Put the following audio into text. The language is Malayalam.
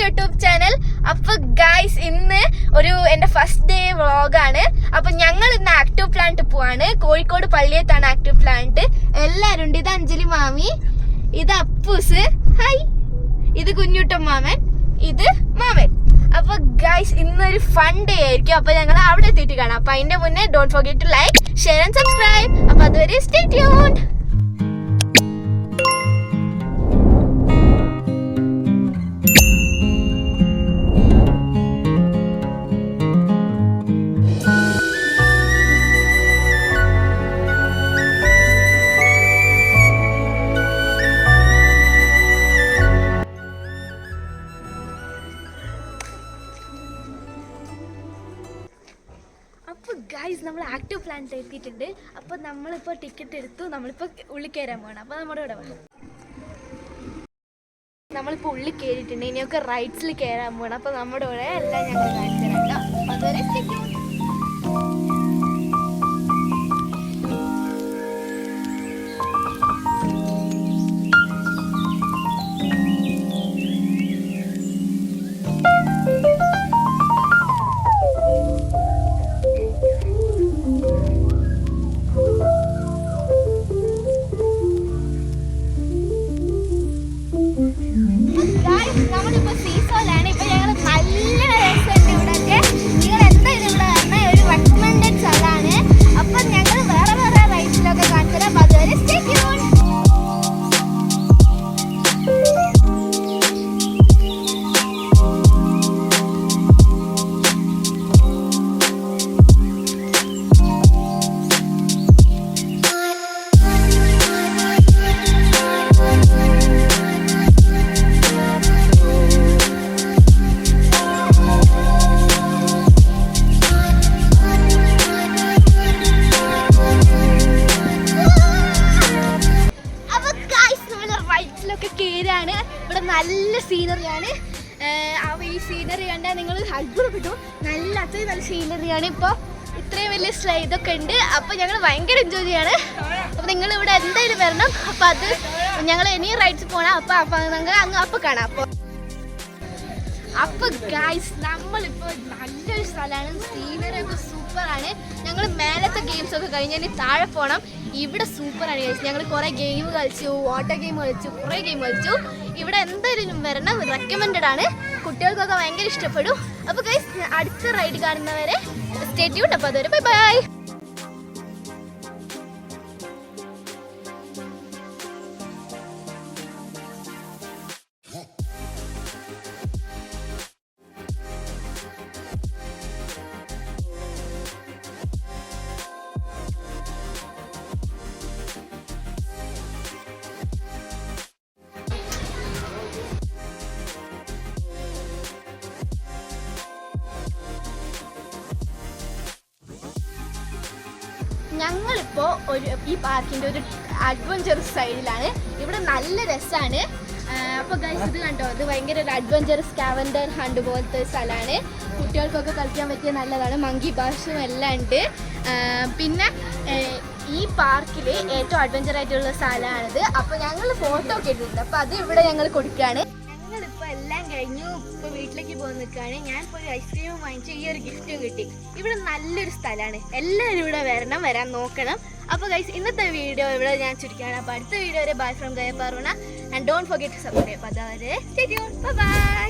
YouTube channel. അപ്പൊ ഗൈസ്, ഇന്ന് എന്റെ ഫസ്റ്റ് ഡേ വ്ളോഗാണ്. അപ്പൊ ഞങ്ങൾ ഇന്ന് ആക്റ്റീവ് പ്ലാന്റ് പോവാണ്. കോഴിക്കോട് പള്ളിയത്താണ് ആക്റ്റീവ് പ്ലാന്റ്. എല്ലാരും ഉണ്ട്. ഇത് അഞ്ജലി മാമി, ഇത് അപ്പൂസ്, ഹായ്, ഇത് കുഞ്ഞുട്ടൻ മാമൻ, ഇത് മാമൻ. അപ്പൊ ഗൈസ്, ഇന്നൊരു ഫൺ ഡേ ആയിരിക്കും. അപ്പൊ ഞങ്ങൾ അവിടെ എത്തിയിട്ട് കാണാം. അപ്പൊ അതിന്റെ മുന്നേ don't forget to like, share and subscribe. അപ്പൊ അതുവരെ സ്റ്റേ ട്യൂൺഡ്. അപ്പോൾ ഗൈസ്, നമ്മൾ ആക്റ്റീവ് പ്ലാന്റ് എത്തിയിട്ടുണ്ട്. അപ്പോൾ നമ്മളിപ്പോൾ ടിക്കറ്റ് എടുത്തു. നമ്മളിപ്പോൾ ഉള്ളിൽ കയറാൻ പോകണം. അപ്പോൾ നമ്മുടെ ഇവിടെ വേണം. നമ്മളിപ്പോൾ ഉള്ളിൽ കയറിയിട്ടുണ്ട്. ഇനിയൊക്കെ റൈറ്റ്സിൽ കയറാൻ പോകണം. അപ്പോൾ നമ്മുടെ ഇവിടെ എല്ലാം ഞങ്ങൾ കാണിച്ചു തരാം കേട്ടോ. അതുവരെ നമ്മളിപ്പോ സീസോയിലാണ്. ഇപ്പൊ ഞങ്ങൾ നല്ല രസമുണ്ട് ഇവിടെയൊക്കെ. നിങ്ങൾ എന്തായാലും ഇവിടെ വന്നാൽ ഒരു റെക്കമെൻഡഡ് സ്ഥലമാണ്. അപ്പൊ ഞങ്ങൾ വേറെ വേറെ റൈഡ്സിലൊക്കെ കാണിച്ചു തരാം. അതുവരെ സ്റ്റേ ട്യൂൺഡ്. കയറാണ്. ഇവിടെ നല്ല സീനറിയാണ്. ഈ സീനറി കണ്ടാൽ നിങ്ങൾ അത്ഭുതപ്പെട്ടു. അത്രയും നല്ല സീനറിയാണ്. ഇപ്പോൾ ഇത്രയും വലിയ സ്ലൈഡൊക്കെ ഉണ്ട്. അപ്പോൾ ഞങ്ങൾ ഭയങ്കര എൻജോയ് ചെയ്യാണ്. അപ്പോൾ നിങ്ങൾ ഇവിടെ എന്തായാലും വരണം. അപ്പോൾ അത് ഞങ്ങൾ ഇനി റൈഡ്സ് പോകണം. അപ്പോൾ ഞങ്ങൾ അപ്പോൾ കാണാം. അപ്പോൾ ഗൈസ്, നമ്മളിപ്പോൾ നല്ലൊരു സ്ഥലമാണ്. സീനറിയൊക്കെ സൂപ്പറാണ്. ഞങ്ങൾ മേലത്തെ ഗെയിംസൊക്കെ കഴിഞ്ഞ് ഇനി താഴെ പോകണം. ഇവിടെ സൂപ്പറാണ് ഗൈസ്. ഞങ്ങൾ കുറേ ഗെയിം കളിച്ചു, വാട്ടർ ഗെയിം കളിച്ചു, കുറേ ഗെയിം കളിച്ചു. ഇവിടെ എന്തായാലും വരണം, റെക്കമെൻഡഡ് ആണ്. കുട്ടികൾക്കൊക്കെ ഭയങ്കര ഇഷ്ടപ്പെടും. അപ്പോൾ ഗൈസ്, അടുത്ത റൈഡ് കാണുന്നവരെ സ്റ്റേ ട്യൂൺഡ്. അപ്പോൾ അതുവരെ ബൈ ബൈ. ഞങ്ങളിപ്പോൾ ഈ പാർക്കിൻ്റെ ഒരു അഡ്വഞ്ചറസ് സൈഡിലാണ്. ഇവിടെ നല്ല രസമാണ്. അപ്പോൾ ഗൈസ്, ഇത് കണ്ടോ, ഇത് ഭയങ്കര ഒരു അഡ്വഞ്ചറസ് സ്കാവൻഡർ ഹണ്ട് പോലത്തെ സ്ഥലമാണ്. കുട്ടികൾക്കൊക്കെ കളിക്കാൻ പറ്റിയ നല്ലതാണ്. മങ്കി ബാഷും എല്ലാം ഉണ്ട്. പിന്നെ ഈ പാർക്കിൽ ഏറ്റവും അഡ്വഞ്ചർ ആയിട്ടുള്ള സ്ഥലമാണിത്. അപ്പോൾ ഞങ്ങൾ ഫോട്ടോ ഒക്കെ എടുത്തിട്ടുണ്ട്. അപ്പോൾ അത് ഇവിടെ ഞങ്ങൾ കൊടുക്കുകയാണ്. ഞങ്ങളിപ്പോൾ എല്ലാം കഴിഞ്ഞു. ഇപ്പോൾ വീട്ടിലേക്ക് പോയി നിൽക്കുകയാണ്. ഞാനിപ്പോൾ ഒരു ഐസ്ക്രീമും വാങ്ങിച്ചു. ഈ ഒരു ഗിഫ്റ്റും കിട്ടി. ഇവിടെ നല്ലൊരു സ്ഥലമാണ്. എല്ലാവരും ഇവിടെ വരാൻ നോക്കണം. അപ്പോൾ ഗൈസ്, ഇന്നത്തെ വീഡിയോ ഇവിടെ ഞാൻ ചുരുക്കുകയാണ്. അപ്പോൾ അടുത്ത വീഡിയോ വരെ ബൈ ഫ്രം ഗയ പാറുണ. And don't forget to subscribe. അതുവരെ സ്റ്റേ ട്യൂൺഡ്. Bye by.